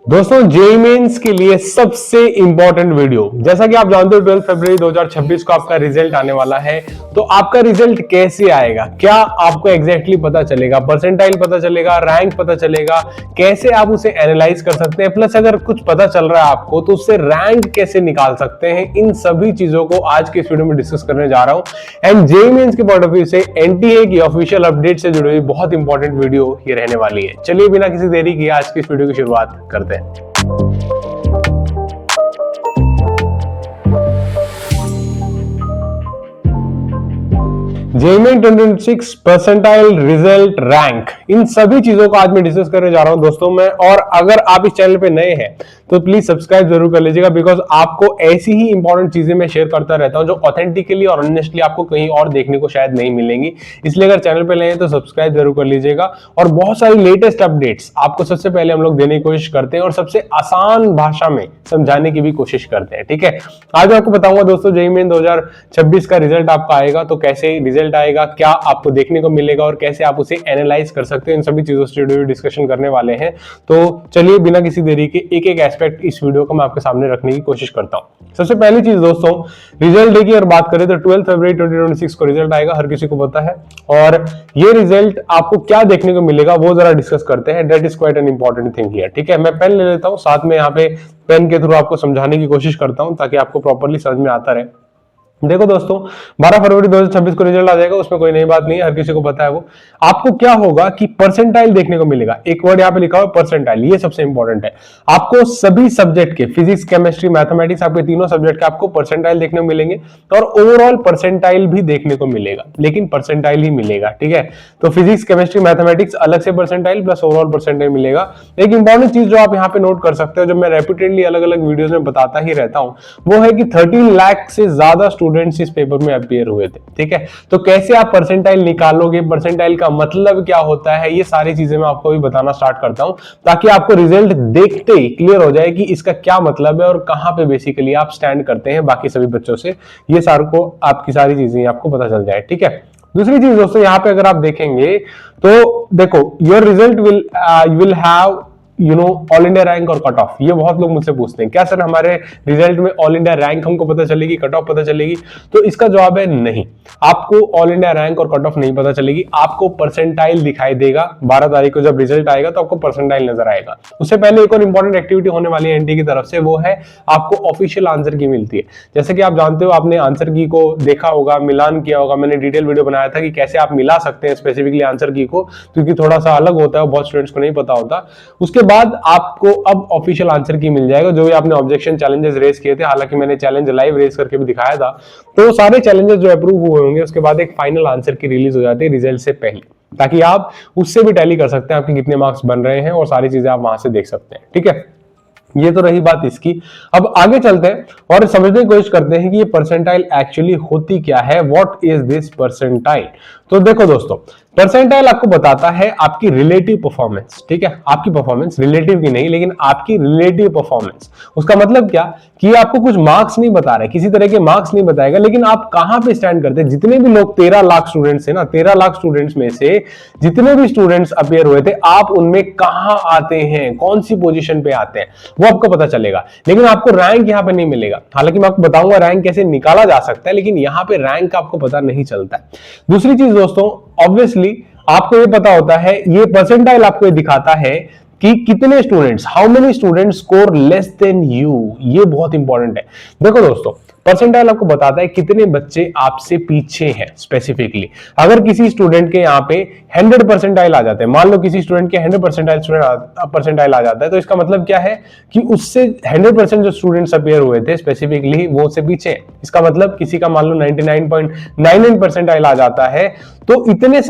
दोस्तों JEE mains के लिए सबसे इंपॉर्टेंट वीडियो, जैसा कि आप जानते हो 12 फरवरी 2026 को आपका रिजल्ट आने वाला है। तो आपका रिजल्ट कैसे आएगा, क्या आपको एग्जैक्टली पता चलेगा, परसेंटाइल पता चलेगा, रैंक पता चलेगा, कैसे आप उसे एनालाइज कर सकते हैं, प्लस अगर कुछ पता चल रहा है आपको तो उससे रैंक कैसे निकाल सकते हैं, इन सभी चीजों को आज के इस वीडियो में डिस्कस करने जा रहा हूं। एंड जेईई मेंस के पॉइंट ऑफ व्यू से एनटीए की ऑफिशियल अपडेट से जुड़ी हुई बहुत इंपॉर्टेंट वीडियो ये रहने वाली है। चलिए बिना किसी देरी के आज की इस वीडियो की शुरुआत करते हैं। JEE main 2026 percentile result rank, इन सभी चीजों को आज मैं डिस्कस करने जा रहा हूं दोस्तों मैं। और अगर आप इस चैनल पे नए हैं तो प्लीज सब्सक्राइब जरूर कर लीजिएगा, बिकॉज आपको ऐसी ही इंपॉर्टेंट चीजें मैं शेयर करता रहता हूं जो ऑथेंटिकली और ऑनेस्टली आपको कहीं और देखने को शायद नहीं मिलेंगी। इसलिए अगर चैनल पे नए हैं तो सब्सक्राइब जरूर कर लीजिएगा। और बहुत सारी लेटेस्ट अपडेट्स आपको सबसे पहले हम लोग देने की कोशिश करते हैं और सबसे आसान भाषा में समझाने की भी कोशिश करते हैं। ठीक है, आज मैं आपको बताऊंगा दोस्तों जेईई मेन 2026 का रिजल्ट आपका आएगा तो कैसे रिजल्ट आएगा, क्या आपको देखने को मिलेगा और कैसे आप उसे एनालाइज कर सकते हैं, इन सभी चीजों से डिस्कशन करने वाले हैं। तो चलिए बिना किसी देरी के एक एक एस्पेक्ट इस वीडियो को मैं आपके सामने रखने की कोशिश करता हूं। सबसे पहली चीज दोस्तों, रिजल्ट डे की अगर बात करें तो 12 फरवरी 2026 को रिजल्ट आएगा, हर किसी को पता है। और ये रिजल्ट आपको क्या देखने को मिलेगा वो जरा डिस्कस करते हैं। That is quite an important thing here. ठीक है, मैं पेन ले लेता हूं, साथ में यहाँ पे पेन के थ्रू आपको समझाने की कोशिश करता हूं ताकि आपको प्रॉपर्ली समझ में आता रहे। देखो दोस्तों, 12 फरवरी 2026 को रिजल्ट आ जाएगा, उसमें कोई नई बात नहीं है, हर किसी को पता है वो। आपको क्या होगा कि परसेंटाइल देखने को मिलेगा। एक वर्ड यहाँ पे लिखा हुआ परसेंटाइल, ये सबसे इंपॉर्टेंट है। आपको सभी सब्जेक्ट के, फिजिक्स, केमिस्ट्री, मैथमेटिक्स, आपके तीनों सब्जेक्ट के आपको परसेंटाइल देखने को मिलेंगे और ओवरऑल परसेंटाइल भी देखने को मिलेगा, लेकिन परसेंटाइल ही मिलेगा। ठीक है, तो फिजिक्स, केमिस्ट्री, मैथमेटिक्स अलग से परसेंटाइल प्लस ओवरऑल परसेंटाइल मिलेगा। एक इंपॉर्टेंट चीज जो आप यहाँ पे नोट कर सकते हो, जो मैं रेपिटेडली अलग अलग वीडियोस में बताता ही रहता हूं, वो है कि 13 लाख से ज्यादा स्टूडेंट्स इस पेपर में अपीयर हुए थे। ठीक है, तो कैसे आप परसेंटाइल निकालोगे, परसेंटाइल का मतलब क्या होता है, ये सारी चीजें मैं आपको भी बताना स्टार्ट करता हूं ताकि आपको रिजल्ट देखते ही क्लियर हो जाए कि इसका क्या मतलब है और कहां पे बेसिकली आप स्टैंड करते हैं बाकी सभी बच्चों से। ये सारों को आपकी सारी चीजें आपको पता चल जाए। ठीक है, दूसरी चीज दोस्तों, यहाँ पे अगर आप देखेंगे तो देखो, your result will have all India rank और कट ऑफ। ये बहुत लोग मुझसे पूछते हैं, क्या सर हमारे रिजल्ट में ऑल इंडिया रैंक हमको पता चलेगी, कट ऑफ पता चलेगी? तो इसका जवाब है नहीं, आपको ऑल इंडिया रैंक और कट ऑफ नहीं पता चलेगी। आपको परसेंटाइल दिखाई देगा। 12 तारीख को जब रिजल्ट आएगा तो आपको परसेंटाइल नजर आएगा। उससे पहले एक और इंपॉर्टेंट एक्टिविटी होने वाली है एनटीए की तरफ से, वो है आपको ऑफिशियल आंसर की मिलती है। जैसे कि आप जानते हो, आपने आंसर की को देखा होगा, मिलान किया होगा। मैंने डिटेल वीडियो बनाया था कि कैसे आप मिला सकते हैं स्पेसिफिकली आंसर की को, क्योंकि थोड़ा सा अलग होता है, बहुत स्टूडेंट्स को नहीं पता होता। उसके बाद आपको अब ऑफिशियल आंसर की मिल जाएगा, जो भी आपने ऑब्जेक्शन चैलेंजेस रेज किए थे। हालांकि मैंने चैलेंज लाइव रेज करके भी दिखाया था। तो सारे चैलेंजेस जो अप्रूव हुए होंगे, उसके बाद एक फाइनल आंसर की रिलीज हो जाती है रिजल्ट से पहले, ताकि आप उससे भी टैली कर सकते हैं आपके कितने मार्क्स बन रहे हैं और सारी चीजें आप वहां से देख सकते हैं। ठीक है, ये तो रही बात इसकी। अब आगे चलते हैं और समझने की कोशिश करते हैं कि ये परसेंटाइल एक्चुअली होती क्या है। What is this percentile? तो देखो दोस्तों, परसेंटाइल आपको बताता है आपकी रिलेटिव परफॉर्मेंस। ठीक है, आपकी परफॉर्मेंस, रिलेटिव की नहीं लेकिन आपकी रिलेटिव परफॉर्मेंस। उसका मतलब क्या कि आपको कुछ मार्क्स नहीं बता रहे, किसी तरह के मार्क्स नहीं बताएगा, लेकिन आप कहां पे स्टैंड करते हैं। जितने भी लोग 13 लाख स्टूडेंट्स है ना, 13 लाख स्टूडेंट्स में से जितने भी स्टूडेंट्स अपीयर हुए थे, आप उनमें कहां आते हैं, कौन सी पोजीशन पे आते हैं, वो आपको पता चलेगा। लेकिन आपको रैंक यहां पे नहीं मिलेगा। हालांकि मैं आपको बताऊंगा रैंक कैसे निकाला जा सकता है, लेकिन यहां पे रैंक का आपको पता नहीं चलता है। दूसरी चीज दोस्तों, ऑब्वियसली आपको ये पता होता है, ये परसेंटाइल आपको ये दिखाता है कि कितने students, how many students score less than you. ये बहुत इंपॉर्टेंट है। देखो दोस्तों, परसेंटाइल आपको बताता है कितने बच्चे आपसे पीछे हैं स्पेसिफिकली। अगर किसी स्टूडेंट के यहाँ पे 100 परसेंटाइल आ जाते हैं, मान लो किसी स्टूडेंट के 100 परसेंटाइल आ जाता है, तो इसका मतलब क्या है कि उससे 100% जो स्टूडेंट्स अपीयर हुए थे स्पेसिफिकली वो उससे पीछे हैं। इसका मतलब किसी का मान लो 99.99 परसेंटाइल आ जाता है, तो इतने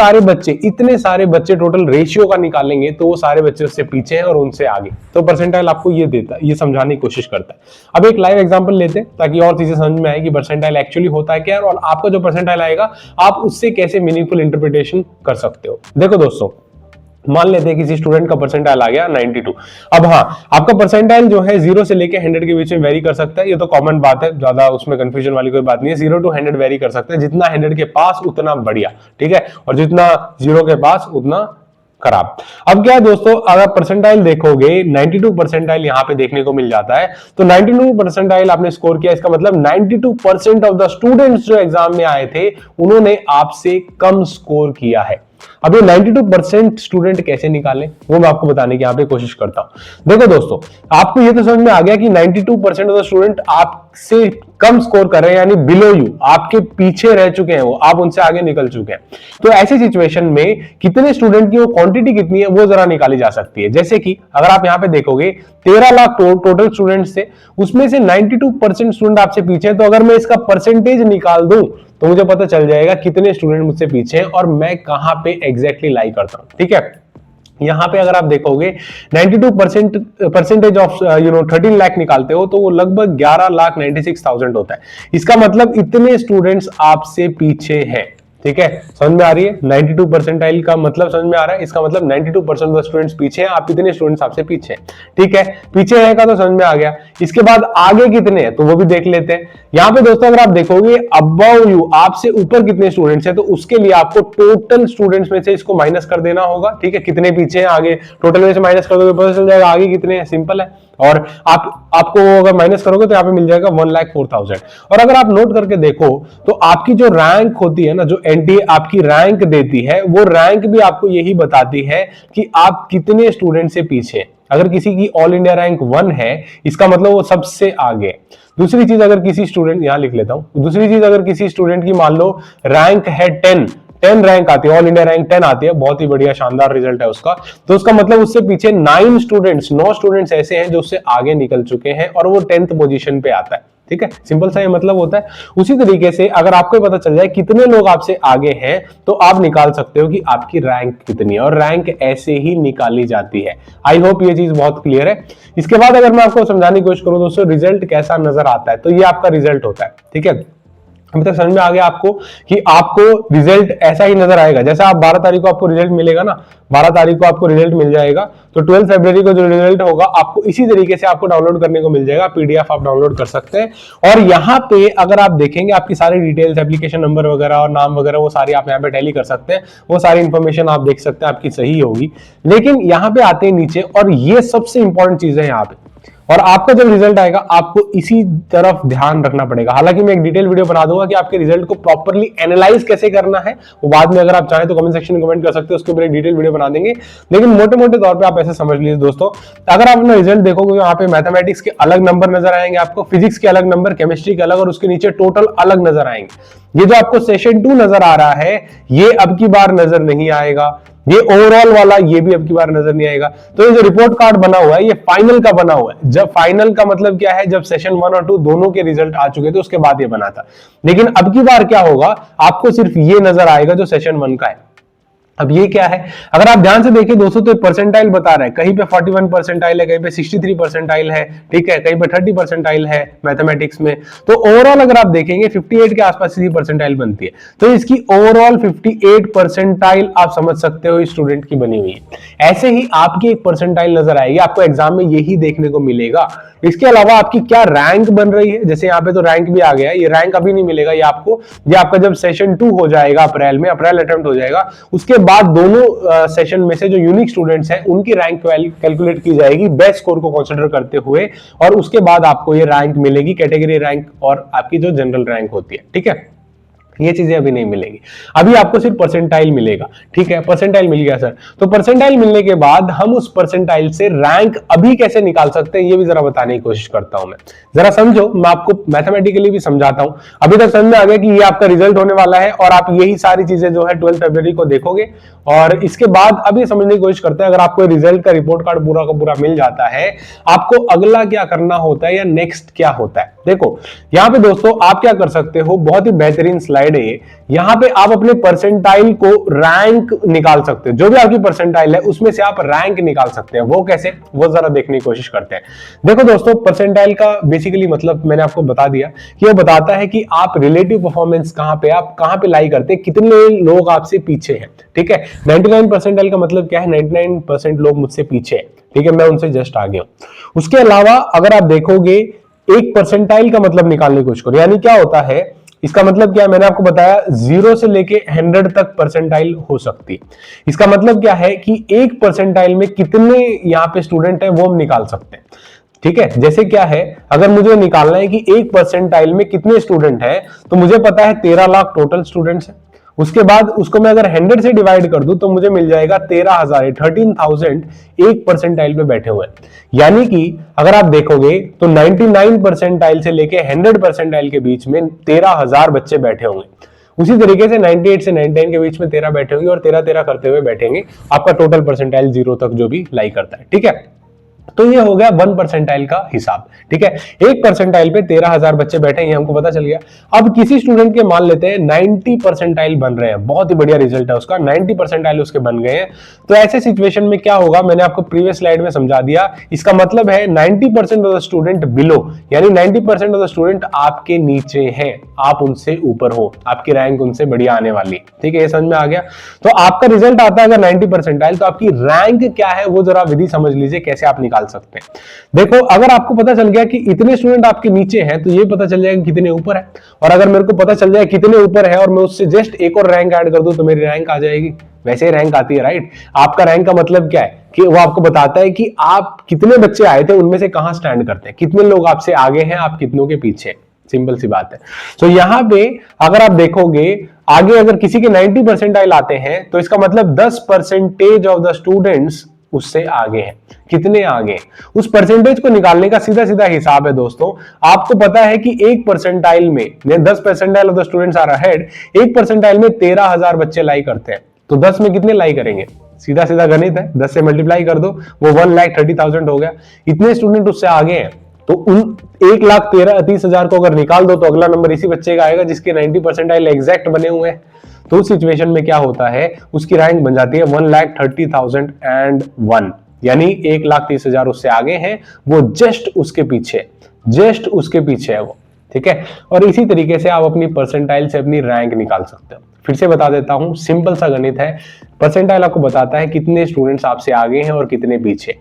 सारे बच्चे टोटल रेशियो का निकालेंगे तो वो सारे बच्चे उससे पीछे हैं और उनसे आगे। तो परसेंटाइल आपको ये देता है, ये समझाने की कोशिश करता है। अब एक लाइव एग्जांपल लेते हैं ताकि और चीजें समझ में आए कि परसेंटाइल एक्चुअली होता है क्या और आपका जो परसेंटाइल आएगा आप उससे कैसे मीनिंगफुल इंटरप्रिटेशन कर सकते हो। देखो दोस्तों, मान लेते हैं किसी स्टूडेंट का परसेंटाइल आ गया 92। अब हाँ, आपका परसेंटाइल जो है 0 से लेके 100 के बीच में वेरी कर सकता है। ये तो कॉमन बात है, ज्यादा उसमें कंफ्यूजन वाली कोई बात नहीं है। 0 to 100 वेरी कर सकते हैं, जितना 100 के पास उतना बढ़िया। ठीक है, और जितना 0 के पास उतना खराब। अब क्या है दोस्तों, अगर परसेंटाइल देखोगे 92 परसेंटाइल यहाँ पे देखने को मिल जाता है, तो 92 परसेंटाइल आपने स्कोर किया, इसका मतलब 92% ऑफ द स्टूडेंट्स जो एग्जाम में आए थे उन्होंने आपसे कम स्कोर किया है। अब ये 92% स्टूडेंट कैसे निकाले वो मैं आपको बताने की यहाँ पे कोशिश करता हूं। देखो दोस्तों, आपको ये तो समझ में आ गया कि 92% ऑफ द स्टूडेंट आपसे कम स्कोर कर रहे हैं, यानी बिलो यू, आपके पीछे रह चुके हैं, वो आप उनसे आगे निकल चुके हैं। तो ऐसी सिचुएशन में कितने स्टूडेंट की वो क्वांटिटी कितनी है वो जरा निकाली जा सकती है। जैसे कि अगर आप यहाँ पे देखोगे 13 लाख टोटल स्टूडेंट्स थे, उसमें से 92% स्टूडेंट आपसे पीछे हैं, तो अगर मैं इसका परसेंटेज निकाल दूं तो मुझे पता चल जाएगा कितने स्टूडेंट मुझसे पीछे हैं और मैं कहां पे एग्जैक्टली लाई करता हूं। ठीक है, यहां पे अगर आप देखोगे 92% परसेंटेज ऑफ 13 लाख निकालते हो तो वो लगभग 11,96,000 होता है। इसका मतलब इतने स्टूडेंट्स आपसे पीछे हैं। ठीक है, समझ में आ रही है? 92 परसेंटाइल का मतलब समझ में आ रहा है? इसका मतलब 92% ऑफ स्टूडेंट्स पीछे हैं, आप कितने स्टूडेंट्स आपसे पीछे हैं। ठीक है, पीछे है का तो समझ में आ गया। इसके बाद आगे कितने हैं तो वो भी देख लेते हैं। यहां पे दोस्तों अगर आप देखोगे अबव यू, आपसे ऊपर कितने स्टूडेंट्स हैं, तो उसके लिए आपको टोटल स्टूडेंट्स में से इसको माइनस कर देना होगा। ठीक है, कितने पीछे हैं, आगे टोटल में से माइनस कर दोगे पता चल जाएगा आगे कितने हैं, सिंपल है। और आपको अगर माइनस करोगे तो यहाँ पे मिल जाएगा 1,04,000। और अगर आप नोट करके देखो तो आपकी जो रैंक होती है ना, जो एनटीए आपकी रैंक देती है, वो रैंक भी आपको यही बताती है कि आप कितने स्टूडेंट से पीछे। अगर किसी की ऑल इंडिया रैंक 1 है, इसका मतलब वो सबसे आगे। दूसरी चीज, अगर किसी स्टूडेंट, यहां लिख लेता हूं, दूसरी चीज अगर किसी स्टूडेंट की मान लो रैंक है 10 रैंक आती है, ऑल इंडिया रैंक 10 आती है, बहुत ही बढ़िया शानदार रिजल्ट है उसका, तो उसका मतलब उससे पीछे 9 स्टूडेंट्स ऐसे हैं जो उससे आगे निकल चुके हैं और वो 10th पोजीशन पे आता है। ठीक है, सिंपल सा ये मतलब होता है। उसी तरीके से अगर आपको पता चल जाए कितने लोग आपसे आगे हैं तो आप निकाल सकते हो कि आपकी रैंक कितनी है, और रैंक ऐसे ही निकाली जाती है। आई होप ये चीज बहुत क्लियर है। इसके बाद अगर मैं आपको समझाने की कोशिश करूं दोस्तों, रिजल्ट कैसा नजर आता है, तो ये आपका रिजल्ट होता है। ठीक है, अभी तक समझ में आ गया आपको कि आपको रिजल्ट ऐसा ही नजर आएगा। जैसा आप 12 तारीख को आपको रिजल्ट मिलेगा ना, 12 तारीख को आपको रिजल्ट मिल जाएगा, तो 12 फरवरी को जो रिजल्ट होगा आपको इसी तरीके से आपको डाउनलोड करने को मिल जाएगा। पीडीएफ आप डाउनलोड कर सकते हैं। और यहाँ पे अगर आप देखेंगे आपकी सारी डिटेल्स, एप्लीकेशन नंबर वगैरह और नाम वगैरह, वो सारी आप यहाँ पे टैली कर सकते हैं, वो सारी इंफॉर्मेशन आप देख सकते हैं, आपकी सही होगी। लेकिन यहाँ पे आते हैं नीचे, और ये सबसे इंपॉर्टेंट चीज है यहाँ पे, और आपका जब रिजल्ट आएगा आपको इसी तरफ ध्यान रखना पड़ेगा। हालांकि मैं एक डिटेल वीडियो बना दूंगा कि आपके रिजल्ट को प्रॉपर्ली एनालाइज कैसे करना है, वो बाद में अगर आप चाहें तो कमेंट सेक्शन में कमेंट कर सकते हो, उसके ऊपर एक डिटेल वीडियो बना देंगे। लेकिन मोटे मोटे तौर पे आप ऐसे समझ लीजिए दोस्तों, अगर आप अपना रिजल्ट देखोगे यहाँ पे मैथमेटिक्स के अलग नंबर नजर आएंगे आपको, फिजिक्स के अलग नंबर, केमिस्ट्री के अलग, और उसके नीचे टोटल अलग नजर आएंगे। ये जो आपको सेशन 2 नजर आ रहा है, ये अब की बार नजर नहीं आएगा। ये ओवरऑल वाला ये भी अब की बार नजर नहीं आएगा। तो ये जो रिपोर्ट कार्ड बना हुआ है ये फाइनल का बना हुआ है। जब फाइनल का मतलब क्या है, जब सेशन 1 और 2 दोनों के रिजल्ट आ चुके थे उसके बाद ये बना था। लेकिन अब की बार क्या होगा, आपको सिर्फ ये नजर आएगा जो सेशन 1 का है। अब ये क्या है, अगर आप ध्यान से देखिए दोस्तों, तो परसेंटाइल बता रहा है, कहीं पे 41 परसेंटाइल है, कहीं पे 63 परसेंटाइल है, ठीक है, कहीं पे 30 परसेंटाइल है मैथमेटिक्स में। तो ओवरऑल अगर आप देखेंगे 58 के आसपास ही परसेंटाइल बनती है। तो इसकी ओवरऑल 58 परसेंटाइल आप समझ सकते हो स्टूडेंट की बनी हुई है। ऐसे ही आपकी एक परसेंटाइल नजर आएगी, आपको एग्जाम में यही देखने को मिलेगा। इसके अलावा आपकी क्या रैंक बन रही है, जैसे यहाँ पे तो रैंक भी आ गया है, ये रैंक अभी नहीं मिलेगा, ये आपका जब सेशन 2 हो जाएगा अप्रैल में, अप्रैल अटेम्प्ट हो जाएगा, उसके बाद दोनों सेशन में से जो यूनिक स्टूडेंट्स हैं उनकी रैंक कैलकुलेट की जाएगी बेस्ट स्कोर को कंसीडर करते हुए, और उसके बाद आपको ये रैंक मिलेगी, कैटेगरी रैंक और आपकी जो जनरल रैंक होती है। ठीक है, ये चीजें अभी नहीं मिलेगी, अभी आपको सिर्फ परसेंटाइल मिलेगा। ठीक है, परसेंटाइल मिल गया सर, तो परसेंटाइल मिलने के बाद हम उस परसेंटाइल से रैंक अभी कैसे निकाल सकते हैं ये भी जरा बताने की कोशिश करता हूं मैं। जरा समझो, मैं आपको मैथमेटिकली भी समझाता हूं। अभी तक समझ में आ गया कि ये आपका रिजल्ट होने वाला है और आप यही सारी चीजें जो है 12 फरवरी को देखोगे, और इसके बाद अभी समझने की कोशिश करते हैं। अगर आपको रिजल्ट का रिपोर्ट कार्ड पूरा का पूरा मिल जाता है, आपको अगला क्या करना होता है या नेक्स्ट क्या होता है। देखो यहाँ पे दोस्तों आप क्या कर सकते हो, बहुत ही बेहतरीन स्लाइड है ये। यहाँ पे आप अपने परसेंटाइल को रैंक निकाल सकते हो, जो भी आपकी परसेंटाइल है उसमें से आप रैंक निकाल सकते हैं। वो कैसे, वो जरा देखने की कोशिश करते हैं। देखो दोस्तों, परसेंटाइल का बेसिकली मतलब मैंने आपको बता दिया कि वो बताता है कि आप रिलेटिव परफॉर्मेंस आप कहां पे लाई करते हैं, कितने लोग आपसे पीछे हैं। ठीक है, 99 परसेंटाइल का मतलब क्या है, 99% लोग मुझसे पीछे हैं। ठीक है, मैं उनसे जस्ट आगे हूं। उसके अलावा अगर आप देखोगे 1 परसेंटाइल का मतलब निकालने की कोशिश करो, यानी क्या होता है, इसका मतलब क्या है, मैंने आपको बताया 0 से लेके 100 तक परसेंटाइल हो सकती है। इसका मतलब क्या है कि एक परसेंटाइल में कितने यहाँ पे स्टूडेंट है वो हम निकाल सकते हैं। ठीक है, जैसे क्या है, अगर मुझे निकालना है कि एक परसेंटाइल में कितने स्टूडेंट हैं, तो मुझे पता है 13 लाख टोटल स्टूडेंट्स हैं। उसके बाद उसको मैं अगर 100 से डिवाइड कर दूं तो मुझे मिल जाएगा 13,000 एक परसेंटाइल पे बैठे हुए। यानी कि अगर आप देखोगे तो 99 परसेंटाइल से लेके 100 परसेंटाइल के बीच में 13,000 बच्चे बैठे होंगे। उसी तरीके से 98 से 99 के बीच में 13 बैठे होंगे और 13 करते हुए बैठेंगे, आपका टोटल परसेंटाइल 0 तक जो भी लाई करता है। ठीक है, तो ये हो गया 1 परसेंटाइल का हिसाब। ठीक है, एक परसेंटाइल पे 13,000 बच्चे बैठे हैं, हमको पता चल गया। अब किसी स्टूडेंट के मान लेते हैं 90 परसेंटाइल बन रहे हैं, बहुत ही बढ़िया रिजल्ट है उसका, 90 परसेंटाइल उसके बन गए हैं। तो ऐसे सिचुएशन में क्या होगा, मैंने आपको प्रीवियस स्लाइड में समझा दिया। इसका मतलब है 90% ऑफ द स्टूडेंट बिलो, यानी 90% ऑफ द स्टूडेंट आपके नीचे हैं, आप उनसे ऊपर हो, आपकी रैंक उनसे बढ़िया आने वाली। ठीक है, ये समझ में आ गया। तो आपका रिजल्ट आता है अगर 90 परसेंटाइल, तो आपकी रैंक क्या है वो जरा विधि समझ लीजिए, कैसे आप निकाल सकते हैं। देखो, अगर आपको पता चल गया कि इतने स्टूडेंट आपके नीचे हैं, तो ये पता चल जाएगा कितने ऊपर है। और अगर मेरे को पता चल जाए कितने ऊपर है और मैं उससे जस्ट एक और रैंक ऐड कर दूं तो मेरी रैंक आ जाएगी। वैसे ही रैंक आती है, राइट। आपका रैंक का मतलब क्या है कि वो आपको बताता है कि आप कितने बच्चे आए थे, उनमें से कहां स्टैंड करते हैं, कितने लोग आपसे आगे हैं, आप कितनों के पीछे। सिंपल सी बात है। तो यहां पे अगर आप देखोगे, आगे अगर किसी के 90 परसेंटाइल आते हैं तो इसका मतलब 10% ऑफ द स्टूडेंट्स उससे आगे हैं। कितने आगे? उस परसेंटेज को निकालने का सीधा सीधा हिसाब है दोस्तों। आपको पता है कि एक परसेंटाइल में 10 percentile of the students are ahead, एक परसेंटाइल में 13,000 बच्चे लाई करते हैं, तो 10 में कितने लाई करेंगे? सीधा सीधा गणित है, 10 से मल्टीप्लाई कर दो, वो 1,30,000 हो गया। इतने स्टूडेंट उससे आगे हैं, तो उन 1,30,000 को अगर निकाल दो तो अगला नंबर इसी बच्चे का आएगा जिसके 90 परसेंटाइल एग्जैक्ट बने हुए हैं। तो उस सिचुएशन में क्या होता है, उसकी रैंक बन जाती है 1,30,001, यानी 1,30,000 उससे आगे हैं, वो जस्ट उसके पीछे है वो। ठीक है, और इसी तरीके से आप अपनी परसेंटाइल से अपनी रैंक निकाल सकते हो। फिर से बता देता हूं, सिंपल सा गणित है। परसेंटाइल आपको बताता है कितने स्टूडेंट्स आपसे आगे हैं और कितने पीछे।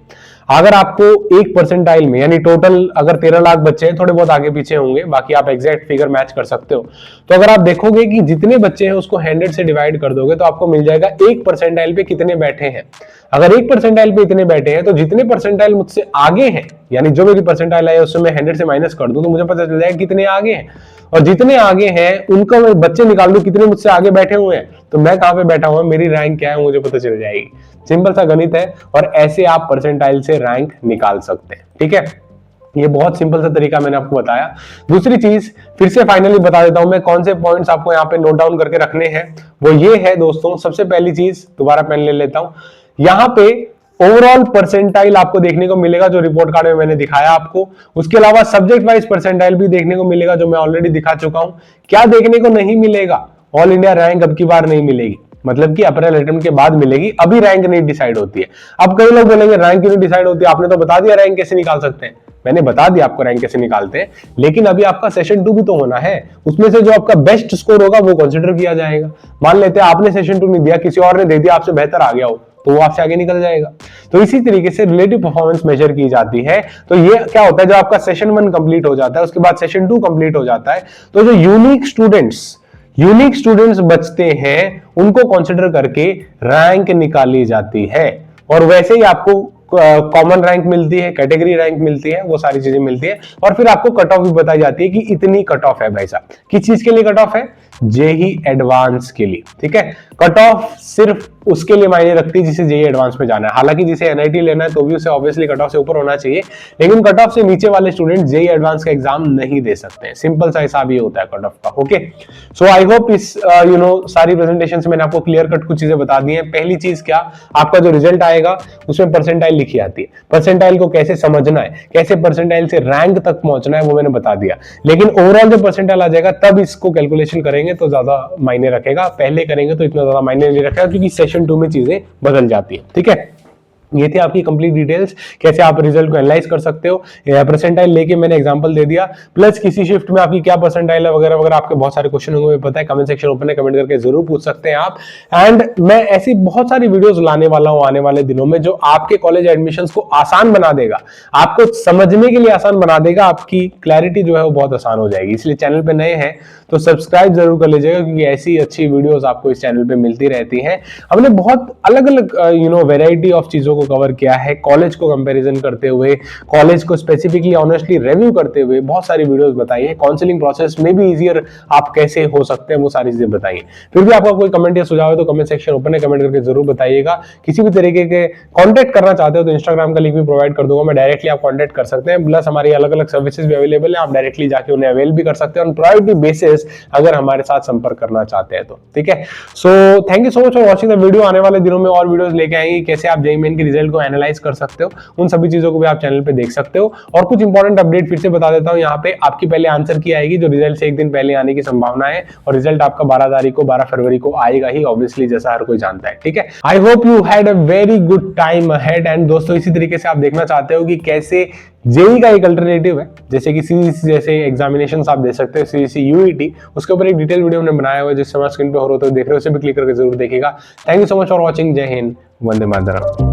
अगर आपको एक परसेंटाइल में, यानी टोटल अगर 13 लाख बच्चे हैं, थोड़े बहुत आगे पीछे होंगे, बाकी आप एग्जैक्ट फिगर मैच कर सकते हो। तो अगर आप देखोगे कि जितने बच्चे हैं उसको 100 से डिवाइड कर दोगे तो आपको मिल जाएगा एक परसेंटाइल पे कितने बैठे हैं। अगर एक परसेंटाइल पे इतने बैठे हैं तो जितने परसेंटाइल मुझसे आगे हैं, यानी जो मेरी परसेंटाइल है उससे मैं 100 से माइनस कर दूं तो मुझे पता चल जाएगा कितने आगे हैं। और जितने आगे हैं उनको मैं बच्चे निकाल दूं कितने मुझसे आगे बैठे हुए हैं, तो मैं कहां पे बैठा हुआ, मेरी रैंक क्या है मुझे पता चल जाएगी। सिंपल सा गणित है, और ऐसे आप परसेंटाइल से रैंक निकाल सकते हैं। ठीक है, ये बहुत सिंपल सा तरीका मैंने आपको बताया। दूसरी चीज फिर से फाइनली बता देता हूं मैं, कौन से पॉइंट्स आपको यहाँ पे नोट डाउन करके रखने हैं। वो ये है दोस्तों, सबसे पहली चीज, दोबारा पेन ले लेता हूं, यहाँ पे ओवरऑल परसेंटाइल आपको देखने को मिलेगा जो रिपोर्ट कार्ड में मैंने दिखाया आपको। उसके अलावा सब्जेक्ट वाइज परसेंटाइल भी देखने को मिलेगा जो मैं ऑलरेडी दिखा चुका हूं। क्या देखने को नहीं मिलेगा? ऑल इंडिया रैंक अब की बार नहीं मिलेगी, मतलब कि अप्रैल अटेम्प्ट के बाद मिलेगी, अभी रैंक नहीं डिसाइड होती है। अब कई लोग बोलेंगे रैंक क्यों नहीं डिसाइड होती है, आपने तो बता दिया रैंक कैसे निकाल सकते हैं। मैंने बता दिया आपको रैंक कैसे निकालते हैं, लेकिन अभी आपका सेशन 2 भी तो होना है। उसमें से जो आपका बेस्ट स्कोर होगा वो कंसिडर किया जाएगा। मान लेते हैं आपने सेशन 2 नहीं दिया, किसी और ने दे दिया, आपसे बेहतर आ गया हो, तो वो आपसे आगे निकल जाएगा। तो इसी तरीके से रिलेटिव परफॉर्मेंस मेजर की जाती है। तो ये क्या होता है, जब आपका सेशन 1 कंप्लीट हो जाता है, उसके बाद सेशन 2 कंप्लीट हो जाता है, तो जो यूनिक स्टूडेंट्स बचते हैं उनको कंसिडर करके रैंक निकाली जाती है। और वैसे ही आपको कॉमन रैंक मिलती है, कैटेगरी रैंक मिलती है, वो सारी चीजें मिलती है। और फिर आपको कट ऑफ भी बताई जाती है कि इतनी कट ऑफ है भाई साहब। किस चीज के लिए कट ऑफ है? जेई एडवांस के लिए। ठीक है, कट ऑफ सिर्फ उसके लिए मायने रखती है जिसे जेई एडवांस में जाना है। हालांकि जिसे एनआईटी लेना है तो भी उसे ऑब्वियसली कट ऑफ से ऊपर होना चाहिए, लेकिन कट ऑफ से नीचे वाले स्टूडेंट जेई एडवांस का एग्जाम नहीं दे सकते हैं। सिंपल सा हिसाब ये होता है कट ऑफ का। ओके, सो आई होप इस सारी प्रेजेंटेशन से मैंने आपको क्लियर कट कुछ चीजें बता दी है। पहली चीज क्या, आपका जो रिजल्ट आएगा उसमें परसेंटाइल लिखी आती है। परसेंटाइल को कैसे समझना है, कैसे परसेंटाइल से रैंक तक पहुंचना है, वो मैंने बता दिया। लेकिन ओवरऑल जो परसेंटाइल आ जाएगा तब इसको कैलकुलेशन करेंगे तो ज्यादा मायने रखेगा, पहले करेंगे तो इतना ज्यादा मायने नहीं रखेगा, क्योंकि सेशन 2 में चीजें बदल जाती है। ठीक है, ये थी आपकी कंप्लीट डिटेल्स, कैसे आप रिजल्ट को एनालाइज कर सकते हो। परसेंटाइल लेके मैंने एग्जांपल दे दिया, प्लस किसी शिफ्ट में आपकी क्या परसेंटाइल है वगैरह वगैरह, आपके बहुत सारे क्वेश्चन होंगे, पता है। कमेंट सेक्शन ओपन है, कमेंट करके जरूर पूछ सकते हैं आप। एंड मैं ऐसी बहुत सारी वीडियोस लाने वाला हूं आने वाले दिनों में, जो आपके कॉलेज एडमिशंस को आसान बना देगा, आपको समझने के लिए आसान बना देगा, आपकी क्लैरिटी जो है वो बहुत आसान हो जाएगी। इसलिए चैनल पे नए हैं तो सब्सक्राइब जरूर कर लीजिएगा, क्योंकि ऐसी अच्छी वीडियोस आपको इस चैनल पे मिलती रहती हैं। हमने बहुत अलग अलग वैरायटी ऑफ चीजों को कवर किया है, कॉलेज को कंपैरिजन करते हुए, कॉलेज को स्पेसिफिकली ऑनेस्टली रिव्यू करते हुए बहुत सारी वीडियोस बताई है। काउंसलिंग प्रोसेस में भी इजियर आप कैसे हो सकते हैं वो सारी चीजें बताई है। फिर भी आपका कोई कमेंट या सुझाव है तो कमेंट सेक्शन ओपन है, कमेंट करके जरूर बताइएगा। किसी भी तरीके के कॉन्टेक्ट करना चाहते हो तो इंस्टाग्राम का लिंक भी प्रोवाइड कर दूंगा मैं, डायरेक्टली आप कॉन्टेक्ट कर सकते हैं। प्लस हमारी अलग अलग सर्विसेज भी अवेलेबल है, आप डायरेक्टली जाके उन्हें अवेल भी कर सकते हैं ऑन प्रायोरिटी बेसिस, अगर हमारे साथ संपर्क करना चाहते हैं तो, ठीक है। So thank you so much for watching the video. आने वाले दिनों में और वीडियोस लेके आएंगे, कैसे आप जेईई मेन के रिजल्ट को एनालाइज कर सकते हो, उन सभी चीजों को भी आप चैनल पे देख सकते हो। और कुछ इंपॉर्टेंट अपडेट फिर से बता देता हूं, यहाँ पे आपकी पहले आंसर की आएगी, जो रिजल्ट से एक दिन पहले आने की संभावना है, और रिजल्ट आपका 12 फरवरी को आएगा ही, ऑब्वियसली, जैसा हर कोई जानता है, ठीक है। I hope you had a very good time ahead. And दोस्तों, इसी तरीके से आप देखना चाहते हो कि कैसे जेईई का एक अल्टरनेटिव है, जैसे कि सीईसी जैसे एग्जामिनेशंस आप दे सकते हो, सीईसी यूईटी, उसके ऊपर एक डिटेल वीडियो हमने बनाया हुआ है, जिस समय स्क्रीन पे हो रहा है तो देख रहे हो, उसे भी क्लिक करके जरूर देखिएगा। Thank you so much for watching. जय हिंद, वंदे मातरम।